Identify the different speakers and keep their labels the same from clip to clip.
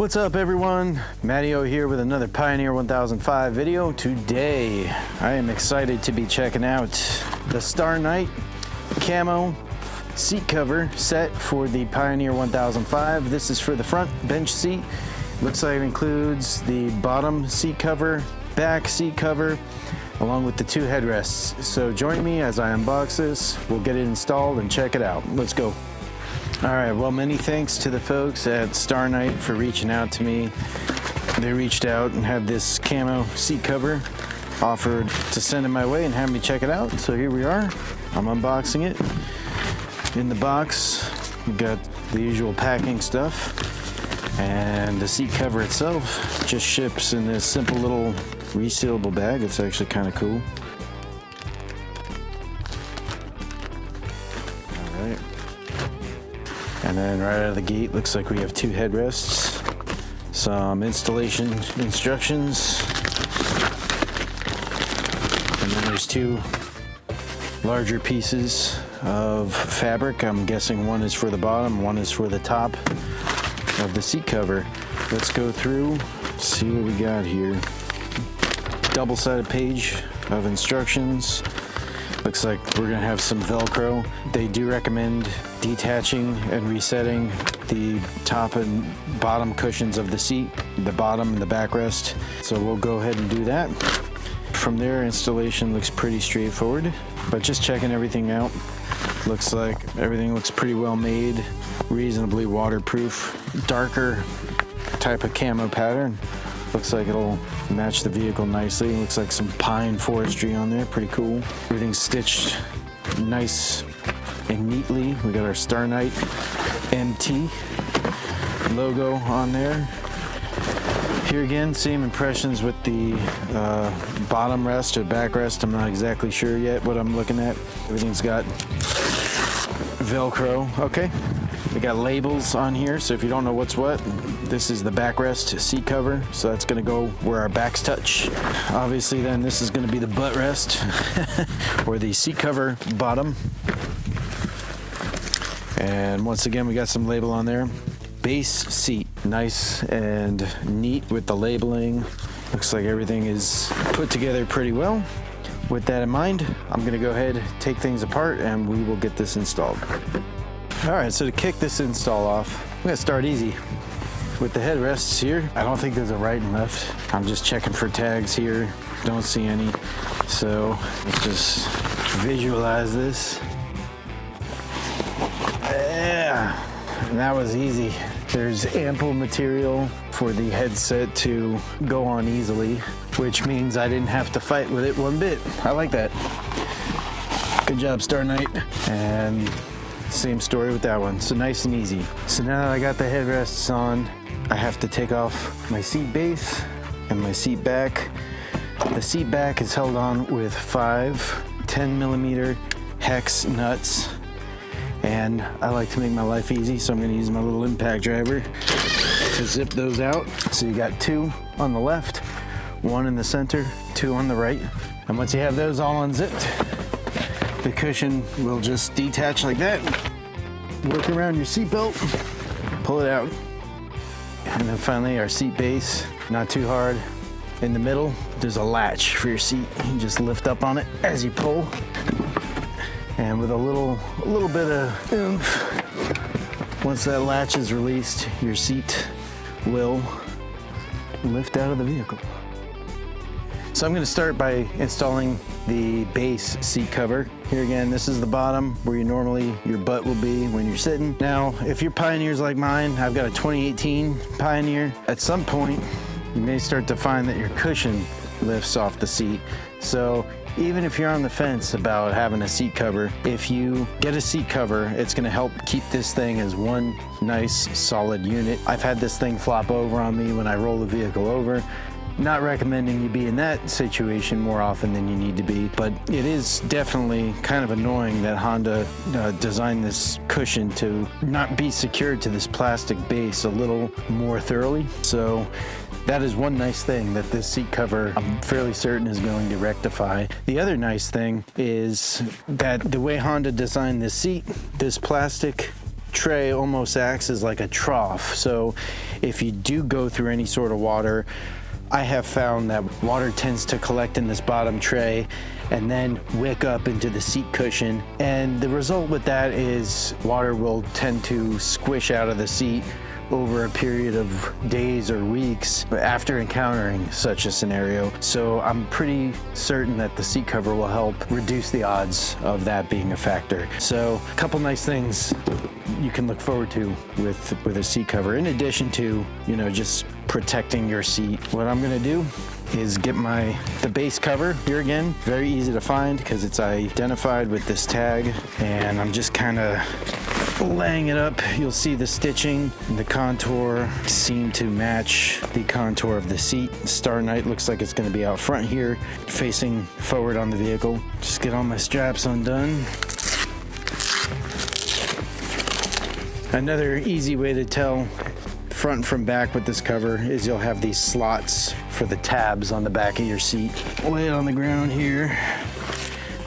Speaker 1: What's up everyone? Matteo here with another Pioneer 1005 video. Today I am excited to be checking out the StarKnight Camo Seat cover set for the Pioneer 1005. This is for the front bench seat. Looks like it includes the bottom seat cover, back seat cover, along with the two headrests. So join me as I unbox this. We'll get it installed and check it out. Let's go. All right, well, many thanks to the folks at StarKnight for reaching out to me. They reached out and had this camo seat cover offered to send it my way and have me check it out. So here we are. I'm unboxing it. In the box, we got the usual packing stuff, and the seat cover itself just ships in this simple little resealable bag. It's actually kind of cool. All right. And then right out of the gate, looks like we have two headrests, some installation instructions, and then there's two larger pieces of fabric. I'm guessing one is for the bottom, one is for the top of the seat cover. Let's go through, see what we got here. Double-sided page of instructions. Looks like we're gonna have some Velcro. They do recommend detaching and resetting the top and bottom cushions of the seat, the bottom and the backrest. So we'll go ahead and do that. From there, installation looks pretty straightforward, but just checking everything out. Looks like everything looks pretty well made, reasonably waterproof, darker type of camo pattern. Looks like it'll match the vehicle nicely. Looks like some pine forestry on there, pretty cool. Everything's stitched nice and neatly. We got our StarKnightMT logo on there. Here again, same impressions with the bottom rest or backrest. I'm not exactly sure yet what I'm looking at. Everything's got Velcro. Okay, we got labels on here, so if you don't know what's what, this is the backrest seat cover, so that's going to go where our backs touch. Obviously then this is going to be the butt rest or the seat cover bottom. And once again, we got some label on there. Base seat, nice and neat with the labeling. Looks like everything is put together pretty well. With that in mind, I'm going to go ahead, take things apart, and we will get this installed. All right, so to kick this install off, I'm going to start easy with the headrests here. I don't think there's a right and left. I'm just checking for tags here. Don't see any. So let's just visualize this. Yeah, and that was easy. There's ample material for the headset to go on easily, which means I didn't have to fight with it one bit. I like that. Good job, StarKnight. And same story with that one. So nice and easy. So now that I got the headrests on, I have to take off my seat base and my seat back. The seat back is held on with 5 10mm hex nuts. And I like to make my life easy, so I'm going to use my little impact driver to zip those out. So you got 2 on the left, 1 in the center, 2 on the right. And once you have those all unzipped, the cushion will just detach like that. Work around your seat belt, pull it out. And then finally our seat base, not too hard. In the middle, there's a latch for your seat. You just lift up on it as you pull. And with a little bit of oomph, once that latch is released, your seat will lift out of the vehicle. So I'm going to start by installing the base seat cover. Here again, this is the bottom where your butt will be when you're sitting. Now, if you're Pioneers like mine, I've got a 2018 Pioneer. At some point, you may start to find that your cushion lifts off the seat. So even if you're on the fence about having a seat cover, if you get a seat cover, it's going to help keep this thing as one nice solid unit. I've had this thing flop over on me when I roll the vehicle over. Not recommending you be in that situation more often than you need to be, but it is definitely kind of annoying that Honda designed this cushion to not be secured to this plastic base a little more thoroughly. So that is one nice thing that this seat cover, I'm fairly certain, is going to rectify. The other nice thing is that the way Honda designed this seat, this plastic tray almost acts as like a trough. So if you do go through any sort of water, I have found that water tends to collect in this bottom tray and then wick up into the seat cushion. And the result with that is water will tend to squish out of the seat over a period of days or weeks after encountering such a scenario. So I'm pretty certain that the seat cover will help reduce the odds of that being a factor. So a couple nice things you can look forward to with a seat cover, in addition to, you know, just protecting your seat. What I'm gonna do is get the base cover. Here again, very easy to find because it's identified with this tag, and I'm just kind of laying it up. You'll see the stitching and the contour seem to match the contour of the seat. StarKnight looks like it's going to be out front here, facing forward on the vehicle. Just get all my straps undone. Another easy way to tell front from back with this cover is you'll have these slots for the tabs on the back of your seat. Lay it on the ground here.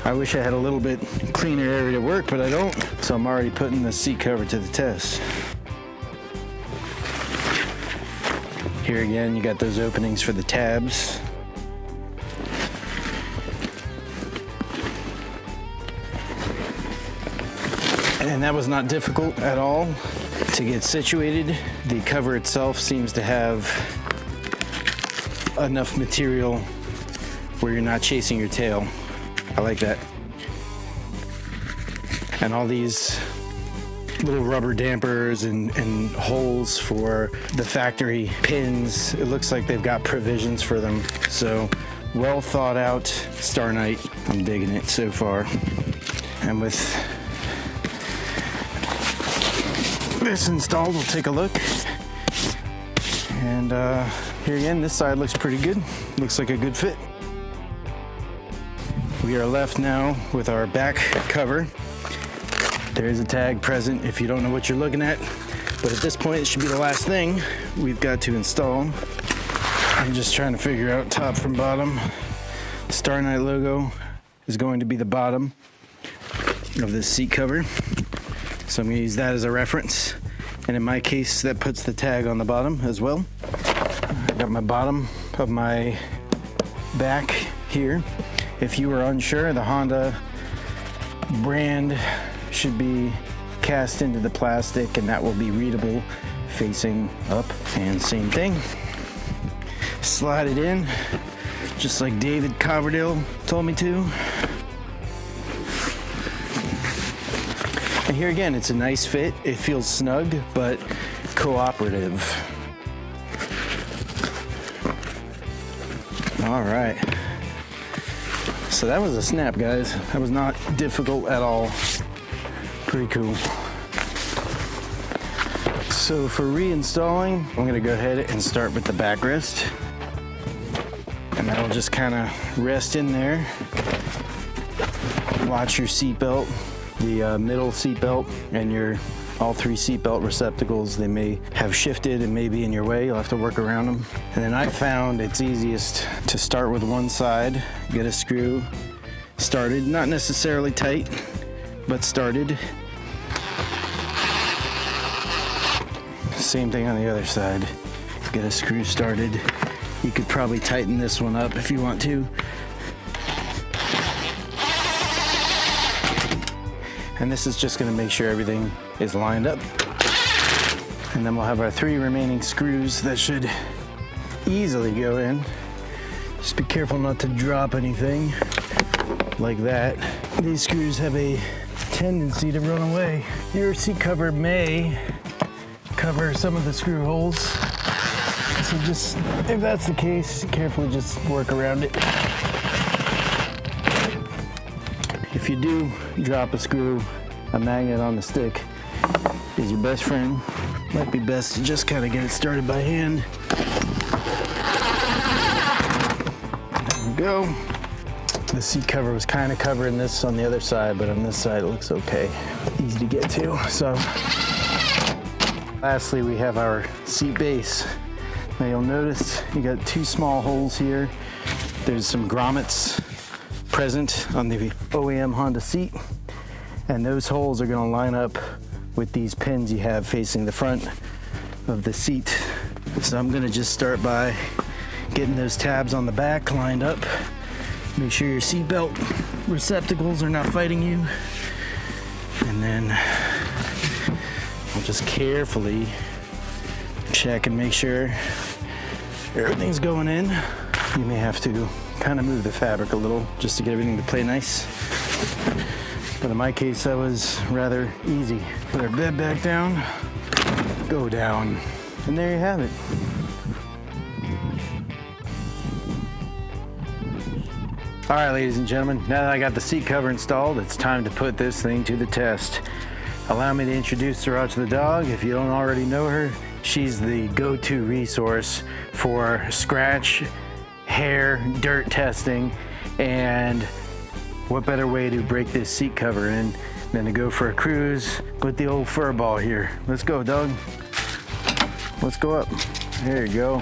Speaker 1: I wish I had a little bit cleaner area to work, but I don't. So I'm already putting the seat cover to the test. Here again, you got those openings for the tabs. And that was not difficult at all to get situated. The cover itself seems to have enough material where you're not chasing your tail. I like that. And all these little rubber dampers and holes for the factory pins, it looks like they've got provisions for them. So well thought out StarKnight. I'm digging it so far. And with this installed, we'll take a look. And here again, this side looks pretty good. Looks like a good fit. We are left now with our back cover. There is a tag present if you don't know what you're looking at, but at this point it should be the last thing we've got to install. I'm just trying to figure out top from bottom. The StarKnight logo is going to be the bottom of this seat cover, so I'm going to use that as a reference, and in my case that puts the tag on the bottom as well. I got my bottom of my back here. If you were unsure, the Honda brand should be cast into the plastic, and that will be readable facing up. And same thing, slide it in just like David Coverdale told me to. And here again, it's a nice fit. It feels snug but cooperative. All right. So that was a snap, guys. That was not difficult at all. Pretty cool. So for reinstalling, I'm gonna go ahead and start with the backrest. And that'll just kind of rest in there. Watch your seatbelt, the middle seatbelt, and all three seatbelt receptacles. They may have shifted and may be in your way. You'll have to work around them. And then I found it's easiest to start with one side, get a screw started, not necessarily tight, but started. Same thing on the other side. Get a screw started. You could probably tighten this one up if you want to. And this is just going to make sure everything is lined up. And then we'll have our 3 remaining screws that should easily go in. Just be careful not to drop anything like that. These screws have a tendency to run away. Your seat cover may cover some of the screw holes. So just, if that's the case, carefully just work around it. If you do drop a screw, a magnet on the stick is your best friend. Might be best to just kind of get it started by hand. There we go. The seat cover was kind of covering this on the other side, but on this side it looks okay. Easy to get to. So lastly, we have our seat base. Now you'll notice you got 2 small holes here. There's some grommets present on the OEM Honda seat, and those holes are going to line up with these pins you have facing the front of the seat. So I'm gonna just start by getting those tabs on the back lined up. Make sure your seatbelt receptacles are not fighting you. And then I'll just carefully check and make sure everything's going in. You may have to kind of move the fabric a little just to get everything to play nice. But in my case, that was rather easy. Put our bed back down, go down, and there you have it. All right, ladies and gentlemen, now that I got the seat cover installed, it's time to put this thing to the test. Allow me to introduce Sriracha the dog. If you don't already know her, she's the go-to resource for scratch, hair, dirt testing, and what better way to break this seat cover in than to go for a cruise with the old fur ball here. Let's go, dog. Let's go up. There you go.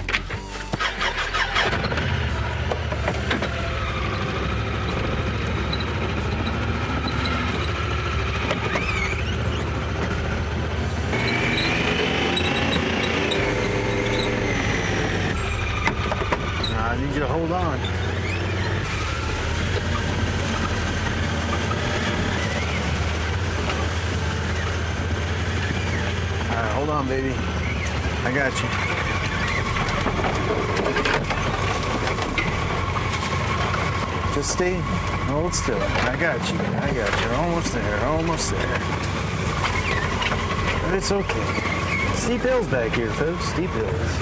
Speaker 1: I need you to hold on. All right, hold on, baby. I got you. Just stay, hold still. I got you. I got you. Almost there. Almost there. But it's okay. Steep hills back here, folks. Steep hills.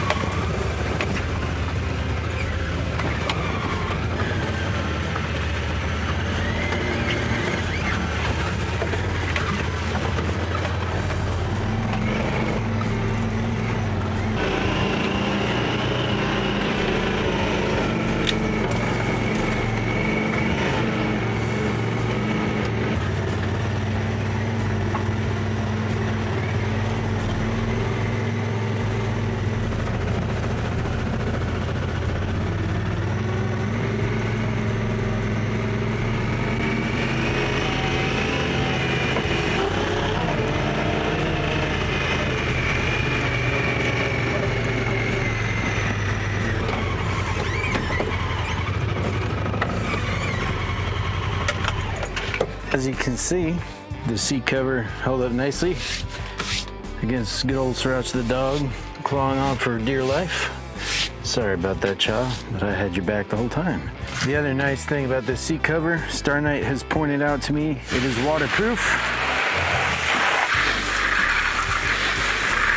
Speaker 1: As you can see, the seat cover held up nicely against good old Sriracha the dog, clawing on for dear life. Sorry about that, Cha, but I had your back the whole time. The other nice thing about this seat cover, StarKnight has pointed out to me, it is waterproof.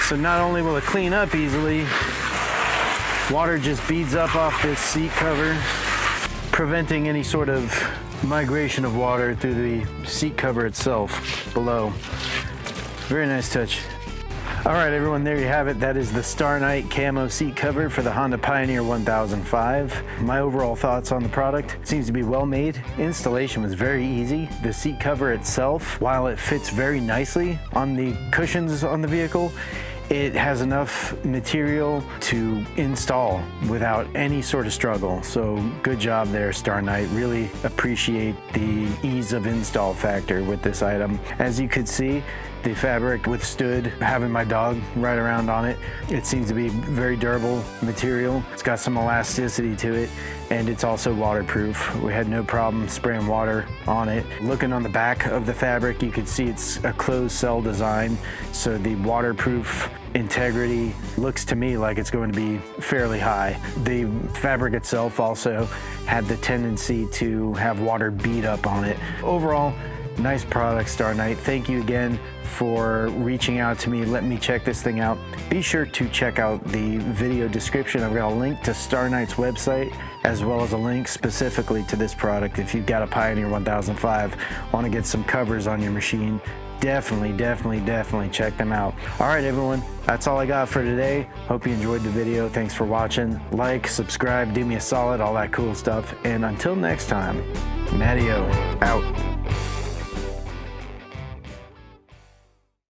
Speaker 1: So not only will it clean up easily, water just beads up off this seat cover, preventing any sort of migration of water through the seat cover itself below. Very nice touch. All right, everyone, there you have it. That is the StarKnight Camo Seat Cover for the Honda Pioneer 1005. My overall thoughts on the product: seems to be well made. Installation was very easy. The seat cover itself, while it fits very nicely on the cushions on the vehicle, it has enough material to install without any sort of struggle. So good job there, StarKnight. Really appreciate the ease of install factor with this item. As you could see, the fabric withstood having my dog ride around on it. It seems to be very durable material. It's got some elasticity to it, and it's also waterproof. We had no problem spraying water on it. Looking on the back of the fabric, you can see it's a closed cell design, so the waterproof integrity looks to me like it's going to be fairly high. The fabric itself also had the tendency to have water bead up on it. Overall, nice product, StarKnight. Thank you again for reaching out to me, letting me check this thing out. Be sure to check out the video description. I've got a link to StarKnight's website, as well as a link specifically to this product. If you've got a Pioneer 1005, want to get some covers on your machine, definitely check them out. All right, everyone, that's all I got for today. Hope you enjoyed the video. Thanks for watching. Like, subscribe, do me a solid, all that cool stuff. And until next time, Matty-O, out.